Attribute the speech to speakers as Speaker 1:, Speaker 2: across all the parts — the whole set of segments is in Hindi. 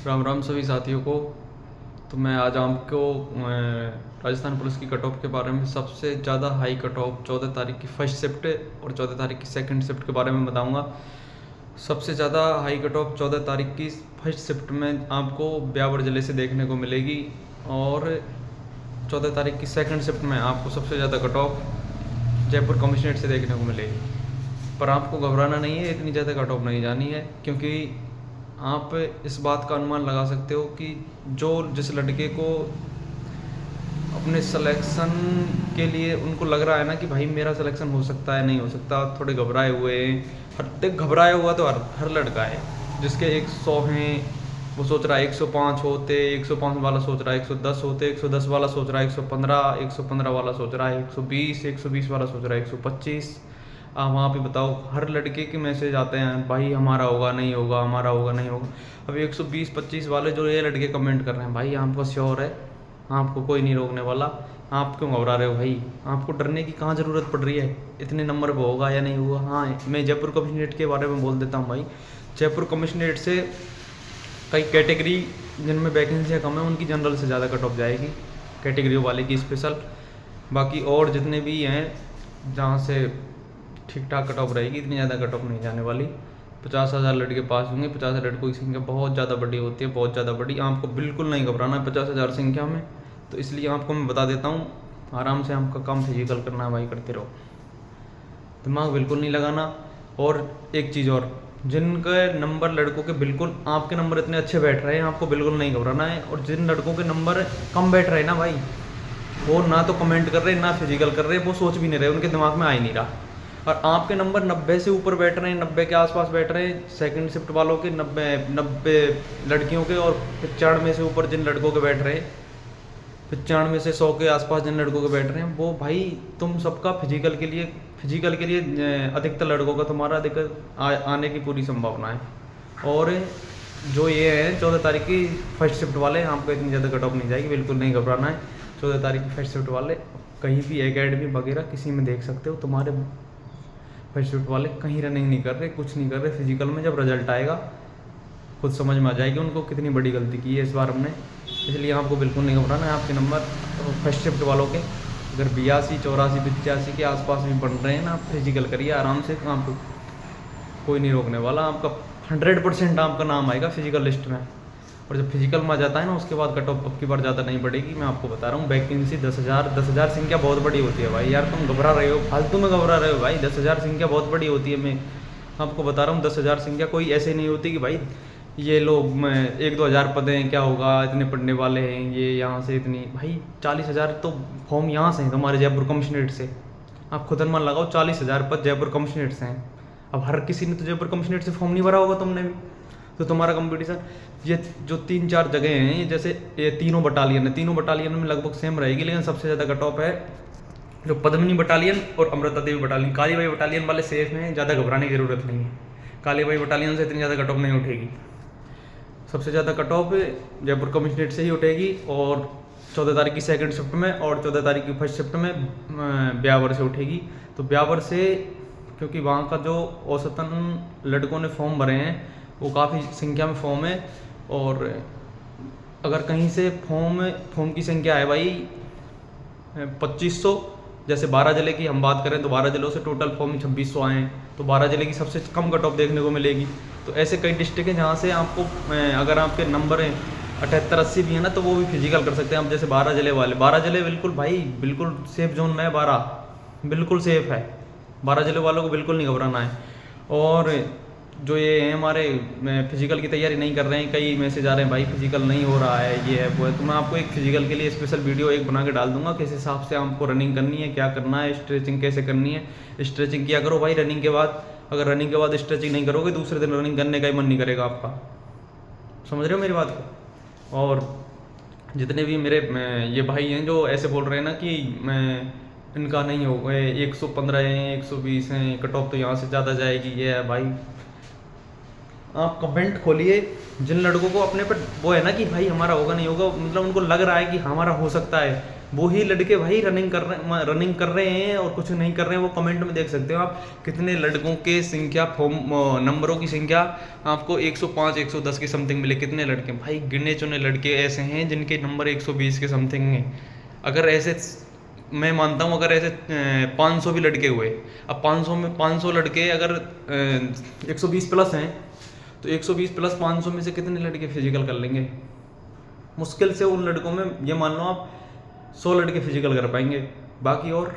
Speaker 1: राम राम सभी साथियों को। तो मैं आज आपको राजस्थान पुलिस की कट ऑफ के बारे में सबसे ज़्यादा हाई कट ऑफ 14 तारीख की फर्स्ट शिफ्ट और 14 तारीख की सेकंड शिफ्ट के बारे में बताऊंगा। सबसे ज़्यादा हाई कट ऑफ 14 तारीख की फर्स्ट शिफ्ट में आपको ब्यावर ज़िले से देखने को मिलेगी और 14 तारीख की सेकंड शिफ्ट में आपको सबसे ज़्यादा कट ऑफ जयपुर कमिश्नरेट से देखने को मिलेगी। पर आपको घबराना नहीं है, इतनी ज़्यादा कट ऑफ नहीं जानी है, क्योंकि आप इस बात का अनुमान लगा सकते हो कि जिस लड़के को अपने सिलेक्शन के लिए उनको लग रहा है ना कि भाई मेरा सिलेक्शन हो सकता है नहीं हो सकता, थोड़े घबराए हुए हैं। घबराया हुआ तो हर लड़का है। जिसके 100 हैं वो सोच रहा है 105 होते, 105 वाला सोच रहा है 110 होते, 110 वाला सोच रहा है 115, 115 वाला सोच रहा है 120, 120 वाला सोच रहा है 125। आप वहाँ पे बताओ, हर लड़के के मैसेज आते हैं भाई हमारा होगा नहीं होगा, हमारा होगा नहीं होगा। अभी 120-25 वाले जो ये लड़के कमेंट कर रहे हैं, भाई आपको श्योर है, आपको कोई नहीं रोकने वाला, आप क्यों घबरा रहे हो भाई? आपको डरने की कहाँ ज़रूरत पड़ रही है? इतने नंबर पर होगा या नहीं होगा। हाँ, मैं जयपुर कमिश्नरेट के बारे में बोल देता हूँ भाई। जयपुर कमिश्नरेट से कई कैटेगरी जिनमें वैकेंसियाँ कम है उनकी जनरल से ज़्यादा कट ऑफ जाएगी, कैटेगरी वाले की स्पेशल। बाकी और जितने भी हैं जहाँ से ठीक ठाक कट ऑफ रहेगी, इतनी ज़्यादा कट ऑफ नहीं जाने वाली। 50,000 लड़के पास होंगे। 50,000 लड़कों की संख्या बहुत ज़्यादा बड़ी होती है, बहुत ज़्यादा बड़ी। आपको बिल्कुल नहीं घबराना है 50,000 संख्या में। तो इसलिए आपको मैं बता देता हूँ, आराम से आपका काम फिजिकल करना है भाई, करते रहो, दिमाग बिल्कुल नहीं लगाना। और एक चीज़ और, जिनके नंबर लड़कों के बिल्कुल आपके नंबर इतने अच्छे बैठ रहे हैं, आपको बिल्कुल नहीं घबराना है। और जिन लड़कों के नंबर कम बैठ रहे हैं ना भाई, वो ना तो कमेंट कर रहे, ना फिजिकल कर रहे, वो सोच भी नहीं रहे, उनके दिमाग में आ ही नहीं रहा। और आपके नंबर 90 से ऊपर बैठ रहे हैं, 90 के आसपास बैठ रहे हैं, सेकंड शिफ्ट वालों के 90 लड़कियों के, और 95 से ऊपर जिन लड़कों के बैठ रहे हैं, 95 से 100 के आसपास जिन लड़कों के बैठ रहे हैं, वो भाई तुम सबका फिजिकल के लिए अधिकतर लड़कों का तुम्हारा आने की पूरी संभावना है। और जो ये है 14 तारीख की फर्स्ट शिफ्ट वाले, आपको इतनी ज़्यादा कट ऑफ नहीं जाएगी, बिल्कुल नहीं घबराना है। 14 तारीख की फर्स्ट शिफ्ट वाले कहीं भी एकेडमी वगैरह किसी में देख सकते हो, तुम्हारे फर्स्ट शिफ्ट वाले कहीं रनिंग नहीं कर रहे, कुछ नहीं कर रहे। फिजिकल में जब रिजल्ट आएगा खुद समझ में आ जाएगी उनको कितनी बड़ी गलती की है इस बार हमने। इसलिए आपको बिल्कुल नहीं घबराना है। आपके नंबर फर्स्ट शिफ्ट वालों के अगर 82, 84, 85 के आसपास भी बन रहे हैं ना, आप फिजिकल करिए आराम से, आपको कोई नहीं रोकने वाला। आपका 100% आपका नाम आएगा फिजिकल लिस्ट में। और जब फिजिकल में आ जाता है ना, उसके बाद कट ऑफ अब की बार ज़्यादा नहीं बढ़ेगी। मैं आपको बता रहा हूँ, वैकेंसी 10,000 संख्या बहुत बड़ी होती है भाई। यार तुम घबरा रहे हो, फालतू में घबरा रहे हो भाई। 10,000 संख्या बहुत बड़ी होती है। मैं आपको बता रहा हूँ 10,000 संख्या कोई ऐसे नहीं होती कि भाई ये लोग 1-2 हज़ार पद हैं, क्या होगा, इतने पढ़ने वाले हैं ये यहाँ से इतनी। भाई 40,000 तो फॉर्म यहाँ से हैं तुम्हारे जयपुर कमिश्नरेट से। आप खुद अनुमान लगाओ, 40,000 पद जयपुर कमिश्नरेट से हैं। अब हर किसी ने तो जयपुर कमिश्नरेट से फॉर्म नहीं भरा होगा, तुमने भी। तो तुम्हारा कंपटीशन ये जो 3-4 जगह हैं, ये जैसे ये तीनों बटालियन है, तीनों बटालियन में लगभग सेम रहेगी, लेकिन सबसे ज़्यादा कट ऑफ है जो पद्मिनी बटालियन और अमृता देवी बटालियन। कालीबाई बटालियन वाले सेफ हैं, ज़्यादा घबराने की ज़रूरत नहीं है। कालीबाई बटालियन से इतनी ज़्यादा कट ऑफ नहीं उठेगी। सबसे ज़्यादा कट ऑफ जयपुर कमिश्नरेट से ही उठेगी, और 14 तारीख की सेकंड शिफ्ट में और 14 तारीख की फर्स्ट शिफ्ट में ब्यावर से उठेगी। तो ब्यावर से, क्योंकि वहाँ का जो औसतन लड़कों ने फॉर्म भरे हैं वो काफ़ी संख्या में फॉर्म है। और अगर कहीं से फॉर्म की संख्या है भाई 2500, जैसे 12 जिले की हम बात करें तो 12 जिलों से टोटल फॉर्म 2600 आए हैं, तो 12 जिले की सबसे कम कट ऑफ देखने को मिलेगी। तो ऐसे कई डिस्ट्रिक्ट हैं जहाँ से आपको अगर आपके नंबर हैं 78-80 भी है ना, तो वो भी फिजिकल कर सकते हैं आप। जैसे 12 जिले वाले, 12 जिले बिल्कुल भाई बिल्कुल सेफ जोन में है। 12 बिल्कुल सेफ है, 12 जिले वालों को बिल्कुल नहीं घबराना है। और जो ये हैं हमारे फिजिकल की तैयारी नहीं कर रहे हैं, कई मैसेज आ रहे हैं भाई फिजिकल नहीं हो रहा है, ये है वो है, तो मैं आपको एक फिजिकल के लिए स्पेशल वीडियो एक बना के डाल दूंगा, किस हिसाब से आपको रनिंग करनी है, क्या करना है, स्ट्रेचिंग कैसे करनी है। स्ट्रेचिंग किया करो भाई रनिंग के बाद। अगर रनिंग के बाद स्ट्रेचिंग नहीं करोगे, दूसरे दिन रनिंग करने का ही मन नहीं करेगा आपका। समझ रहे हो मेरी बात को? और जितने भी मेरे ये भाई हैं जो ऐसे बोल रहे हैं ना कि इनका नहीं होगा, 115 हैं, 120 हैं, कट ऑफ तो यहाँ से ज़्यादा जाएगी, ये है भाई। आप कमेंट खोलिए, जिन लड़कों को अपने पर वो है ना कि भाई हमारा होगा नहीं होगा, मतलब उनको लग रहा है कि हमारा हो सकता है, वही लड़के भाई रनिंग कर रहे हैं और कुछ नहीं कर रहे हैं। वो कमेंट में देख सकते हो आप, कितने लड़कों के संख्या नंबरों की संख्या आपको 105 110 के समथिंग मिले। कितने लड़के भाई, गिने चुने लड़के ऐसे हैं जिनके नंबर 120 के समथिंग हैं। अगर ऐसे मैं मानता हूँ, अगर ऐसे 500 भी लड़के हुए, अब 500 में 500 लड़के अगर 120 प्लस हैं, तो 120 प्लस 500 में से कितने लड़के फिजिकल कर लेंगे? मुश्किल से उन लड़कों में ये मान लो आप 100 लड़के फिजिकल कर पाएंगे, बाकी और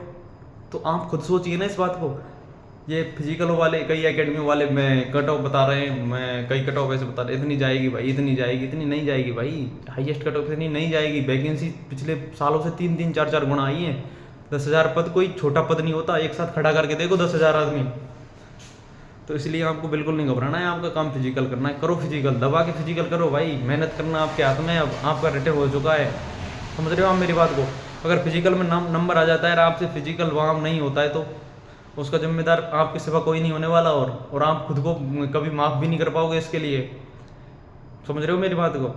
Speaker 1: तो आप खुद सोचिए ना इस बात को। ये फिजिकल वाले कई एकेडमी वाले मैं कट ऑफ बता रहे हैं, मैं कई कट ऑफ ऐसे बता रहे इतनी जाएगी भाई, इतनी जाएगी, इतनी नहीं जाएगी भाई। हाईएस्ट कट ऑफ इतनी नहीं जाएगी। वैकेंसी पिछले सालों से 3-3 4-4 गुना आई है। 10,000 पद कोई छोटा पद नहीं होता। एक साथ खड़ा करके देखो 10,000 आदमी। तो इसलिए आपको बिल्कुल नहीं घबराना है। आपका काम फिजिकल करना है, करो फिजिकल, दबा के फिजिकल करो भाई। मेहनत करना आपके हाथ में, अब आपका रिटेन हो चुका है। समझ रहे हो आप मेरी बात को? अगर फिजिकल में नंबर आ जाता है और आपसे फिजिकल वहाँ नहीं होता है, तो उसका जिम्मेदार आपके सिवा कोई नहीं होने वाला, और आप खुद को कभी माफ़ भी नहीं कर पाओगे इसके लिए। समझ रहे हो मेरी बात को?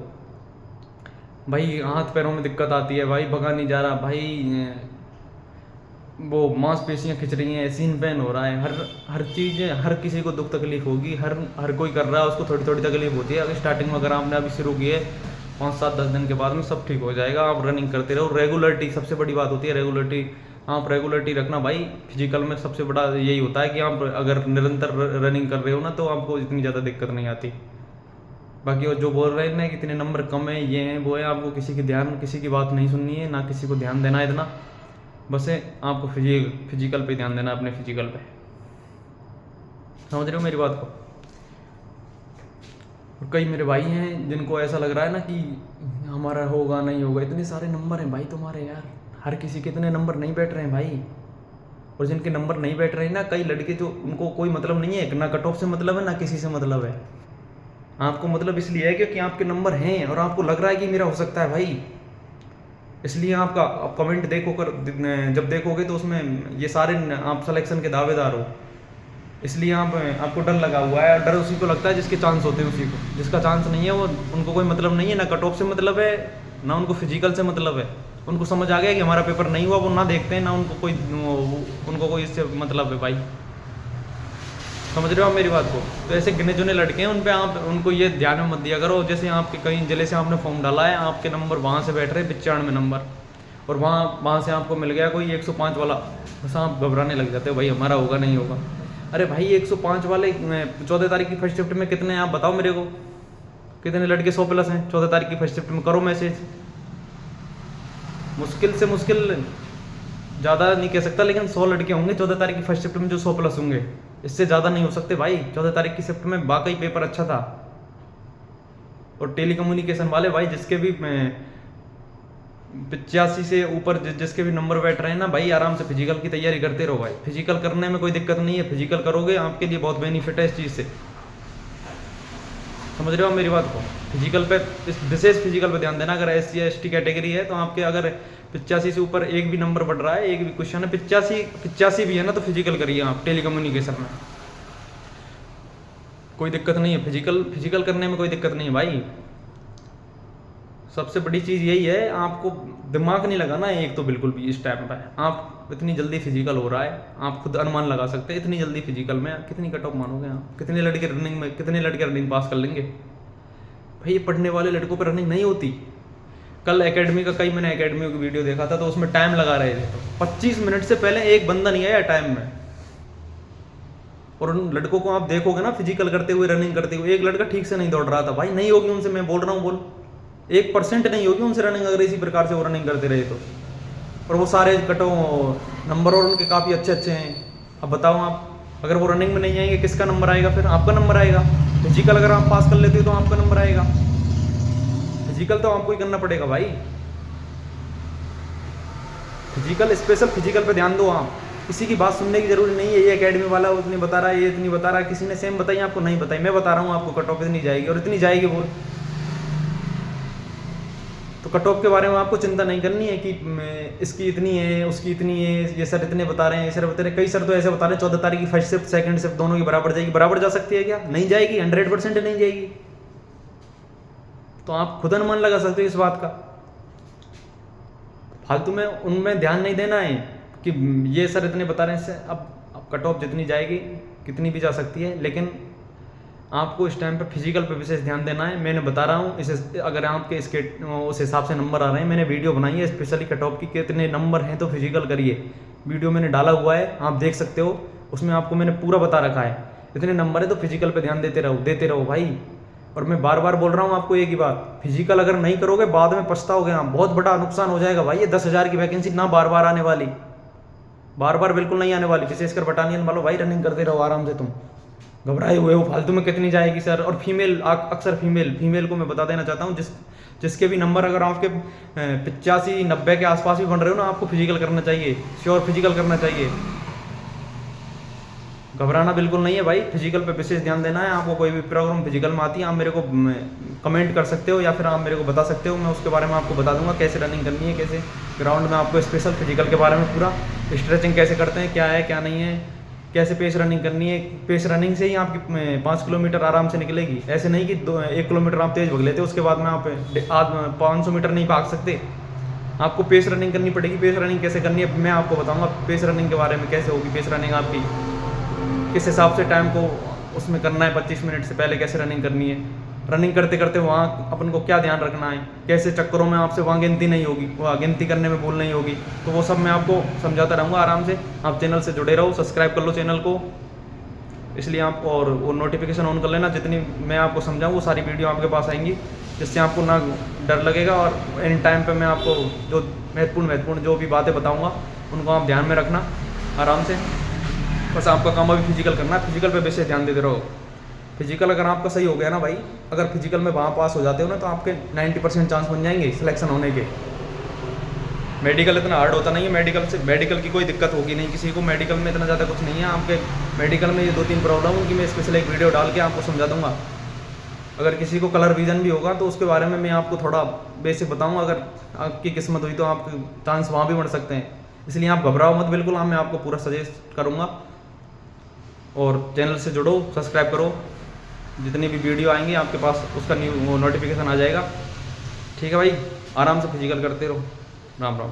Speaker 1: भाई हाथ पैरों में दिक्कत आती है भाई, भगा नहीं जा रहा भाई, वो मांसपेशियाँ खिंच रही हैं, सीन पेन हो रहा है, हर चीज़, हर किसी को दुख तकलीफ होगी, हर कोई कर रहा है, उसको थोड़ी थोड़ी तकलीफ होती है। अगर स्टार्टिंग में अगर आपने अभी शुरू की है, 5-7-10 दिन के बाद में सब ठीक हो जाएगा। आप रनिंग करते रहो, रेगुलरिटी सबसे बड़ी बात होती है, रेगुलरिटी। आप रेगुलरिटी रखना भाई। फिजिकल में सबसे बड़ा यही होता है कि आप अगर निरंतर रनिंग कर रहे हो ना, तो आपको इतनी ज़्यादा दिक्कत नहीं आती। बाकी वो जो बोल रहे हैं ना कि इतने नंबर कम है, ये हैं वो है, आपको किसी की बात नहीं सुननी है, ना किसी को ध्यान देना है इतना। बस है आपको फिजिकल पे ध्यान देना, अपने फिजिकल पे। समझ रहे हो मेरी बात को? और कई मेरे भाई हैं जिनको ऐसा लग रहा है ना कि हमारा होगा नहीं होगा। इतने सारे नंबर हैं भाई तुम्हारे यार, हर किसी के इतने नंबर नहीं बैठ रहे हैं भाई। और जिनके नंबर नहीं बैठ रहे हैं ना, कई लड़के जो उनको कोई मतलब नहीं है, ना कट ऑफ से मतलब है, ना किसी से मतलब है। आपको मतलब इसलिए है क्योंकि आपके नंबर हैं और आपको लग रहा है कि मेरा हो सकता है भाई। इसलिए आपका आप कमेंट जब देखोगे तो उसमें ये सारे आप सिलेक्शन के दावेदार हो। इसलिए आपको डर लगा हुआ है। और डर उसी को लगता है जिसके चांस होते हैं, उसी को। जिसका चांस नहीं है वो, उनको कोई मतलब नहीं है, ना कट ऑफ से मतलब है, ना उनको फिजिकल से मतलब है। उनको समझ आ गया कि हमारा पेपर नहीं हुआ, वो ना देखते हैं, ना उनको कोई इससे मतलब है भाई। समझ रहे हो आप मेरी बात को? तो ऐसे गिने चुने लड़के हैं, उन पे आप उनको ये ध्यान में मत दिया करो। जैसे आपके कहीं जिले से आपने फॉर्म डाला है, आपके नंबर वहाँ से बैठ रहे 95 नंबर, और वहाँ से आपको मिल गया कोई 105 वाला, बस आप घबराने लग जाते हो भाई हमारा होगा नहीं होगा। अरे भाई 105 वाले 14 तारीख की फर्स्ट शिफ्ट में कितने हैं आप बताओ मेरे को? कितने लड़के 100 प्लस हैं 14 तारीख की फर्स्ट शिफ्ट में? करो मैसेज। मुश्किल से मुश्किल, ज़्यादा नहीं कह सकता, लेकिन 100 लड़के होंगे 14 तारीख की फर्स्ट शिफ्ट में जो 100 प्लस होंगे। इससे ज़्यादा नहीं हो सकते भाई। 14 तारीख की शिफ्ट में वाकई पेपर अच्छा था। और टेलीकम्युनिकेशन वाले भाई, जिसके भी 85 से ऊपर जिसके भी नंबर बैठ रहे हैं ना भाई, आराम से फिजिकल की तैयारी करते रहो भाई। फिजिकल करने में कोई दिक्कत नहीं है, फिजिकल करोगे आपके लिए बहुत बेनिफिट है इस चीज़ से। समझ रहे हो मेरी बात को? फिजिकल पे, इस विशेष फिजिकल पे ध्यान देना। अगर SC ST कैटेगरी है तो आपके अगर 85 से ऊपर एक भी नंबर बढ़ रहा है, एक भी क्वेश्चन है 85 भी है ना, तो फिजिकल करिए आप टेलीकम्युनिकेशन में। कोई दिक्कत नहीं है, फिजिकल करने में कोई दिक्कत नहीं है भाई। सबसे बड़ी चीज़ यही है, आपको दिमाग नहीं लगाना है एक तो बिल्कुल भी इस टाइम पर। आप इतनी जल्दी फिजिकल हो रहा है, आप खुद अनुमान लगा सकते हैं इतनी जल्दी फिजिकल में कितनी कट ऑफ मानोगे आप? कितने लड़के रनिंग पास कर लेंगे भाई? ये पढ़ने वाले लड़कों पर रनिंग नहीं होती। कल एकेडमी का मैंने एकेडमी की वीडियो देखा था, तो उसमें टाइम लगा रहे थे, तो 25 मिनट से पहले एक बंदा नहीं आया टाइम में। और उन लड़कों को आप देखोगे ना फिजिकल करते हुए, रनिंग करते हुए, एक लड़का ठीक से नहीं दौड़ रहा था भाई। नहीं होगी उनसे, मैं बोल रहा हूँ, 1% नहीं होगी उनसे रनिंग, अगर इसी प्रकार से वो रनिंग करते रहे तो। और वो सारे कटो नंबर और उनके काफ़ी अच्छे हैं। अब बताओ आप, अगर वो रनिंग में नहीं आएंगे किसका नंबर आएगा? फिर आपका नंबर आएगा। फिजिकल अगर आप पास कर लेते हो तो आपका नंबर आएगा। फिजिकल तो आपको ही करना पड़ेगा भाई। फिजिकल, स्पेशल फिजिकल पे ध्यान दो आप। किसी की बात सुनने की जरूरी नहीं है, ये एकेडमी वाला उतनी बता रहा है, ये इतनी बता रहा है। किसी ने सेम बताई आपको? नहीं बताई। मैं बता रहा हूँ आपको, कट ऑफ इतनी जाएगी और इतनी जाएगी बोल। तो कट ऑफ के बारे में आपको चिंता नहीं करनी है कि इसकी इतनी है, उसकी इतनी है, ये सर इतने बता रहे हैं, ये सर बता रहे हैं। कई सर तो ऐसे बता रहे हैं 14 तारीख की फर्स्ट शिफ्ट सेकंड शिफ्ट दोनों की बराबर जाएगी। बराबर जा सकती है क्या? नहीं जाएगी, 100% नहीं जाएगी। तो आप खुद अनुमान लगा सकते हो इस बात का। फालतू में उनमें ध्यान नहीं देना है कि ये सर इतने बता रहे हैं इससे अब कट ऑफ जितनी जाएगी कितनी भी जा सकती है, लेकिन आपको इस टाइम पे फिजिकल पे विशेष ध्यान देना है। मैंने बता रहा हूँ इसे, अगर आपके इसके उस हिसाब से नंबर आ रहे हैं, मैंने वीडियो बनाई है स्पेशली कट ऑफ की कितने नंबर हैं तो फिजिकल करिए, वीडियो मैंने डाला हुआ है, आप देख सकते हो, उसमें आपको मैंने पूरा बता रखा है इतने नंबर है तो फिजिकल पे ध्यान देते रहो भाई। और मैं बार बार बोल रहा हूँ आपको एक ही बात, फिजिकल अगर नहीं करोगे बाद में पछताओगे, आप बहुत बड़ा नुकसान हो जाएगा भाई। ये 10,000 की वैकेंसी ना बार बार आने वाली, बार बार बिल्कुल नहीं आने वाली, विशेषकर बटालियन वालों भाई रनिंग करते रहो आराम से, तुम घबराए हुए हो फालतू में कितनी जाएगी सर। और फीमेल अक्सर फीमेल को मैं बता देना चाहता हूँ, जिसके भी नंबर अगर आपके 85-90 के आसपास भी बन रहे हो ना, आपको फिजिकल करना चाहिए, श्योर फिजिकल करना चाहिए, घबराना बिल्कुल नहीं है भाई। फिजिकल पे विशेष ध्यान देना है। आपको कोई भी प्रॉब्लम फिजिकल में आती है आप मेरे को कमेंट कर सकते हो या फिर आप मेरे को बता सकते हो, मैं उसके बारे में आपको बता दूंगा कैसे रनिंग करनी है, कैसे ग्राउंड में आपको स्पेशल फिजिकल के बारे में पूरा स्ट्रेचिंग कैसे करते हैं, क्या है क्या नहीं है, कैसे पेस रनिंग करनी है। पेस रनिंग से ही आपकी 5 किलोमीटर आराम से निकलेगी, ऐसे नहीं कि 1 किलोमीटर आप तेज भाग लेते उसके बाद में आप 500 मीटर नहीं भाग सकते, आपको पेस रनिंग करनी पड़ेगी। पेस रनिंग कैसे करनी है मैं आपको बताऊंगा, पेस रनिंग के बारे में कैसे होगी पेस रनिंग आपकी, किस हिसाब से टाइम को उसमें करना है, 25 मिनट से पहले कैसे रनिंग करनी है, रनिंग करते करते वहाँ अपन को क्या ध्यान रखना है, कैसे चक्करों में आपसे वहाँ गिनती नहीं होगी, वहाँ गिनती करने में भूल नहीं होगी, तो वो सब मैं आपको समझाता रहूँगा आराम से। आप चैनल से जुड़े रहो, सब्सक्राइब कर लो चैनल को, इसलिए आप और वो नोटिफिकेशन ऑन कर लेना, जितनी मैं आपको समझाऊँ वो सारी वीडियो आपके पास आएंगी, जिससे आपको ना डर लगेगा। और इन टाइम पर मैं आपको जो महत्वपूर्ण जो भी बातें बताऊँगा उनको आप ध्यान में रखना आराम से। बस आपका काम अभी फिजिकल करना है, फिजिकल पे वैसे ध्यान देते रहो। फिजिकल अगर आपका सही हो गया ना भाई, अगर फिजिकल में वहाँ पास हो जाते हो ना तो आपके 90% चांस बन जाएंगे सिलेक्शन होने के। मेडिकल इतना हार्ड होता नहीं है, मेडिकल की कोई दिक्कत होगी नहीं किसी को, मेडिकल में इतना ज़्यादा कुछ नहीं है। आपके मेडिकल में ये 2-3 प्रॉब्लम उनकी मैं स्पेशल एक वीडियो डाल के आपको समझा दूंगा। अगर किसी को कलर विजन भी होगा तो उसके बारे में मैं आपको थोड़ा बेसिक बताऊँगा, अगर आपकी किस्मत हुई तो आपके चांस वहाँ भी बढ़ सकते हैं, इसलिए आप घबराओ मत बिल्कुल। मैं आपको पूरा सजेस्ट करूँगा और चैनल से जुड़ो, सब्सक्राइब करो, जितनी भी वीडियो आएंगी आपके पास उसका नोटिफिकेशन आ जाएगा। ठीक है भाई, आराम से फिजिकल करते रहो। राम राम।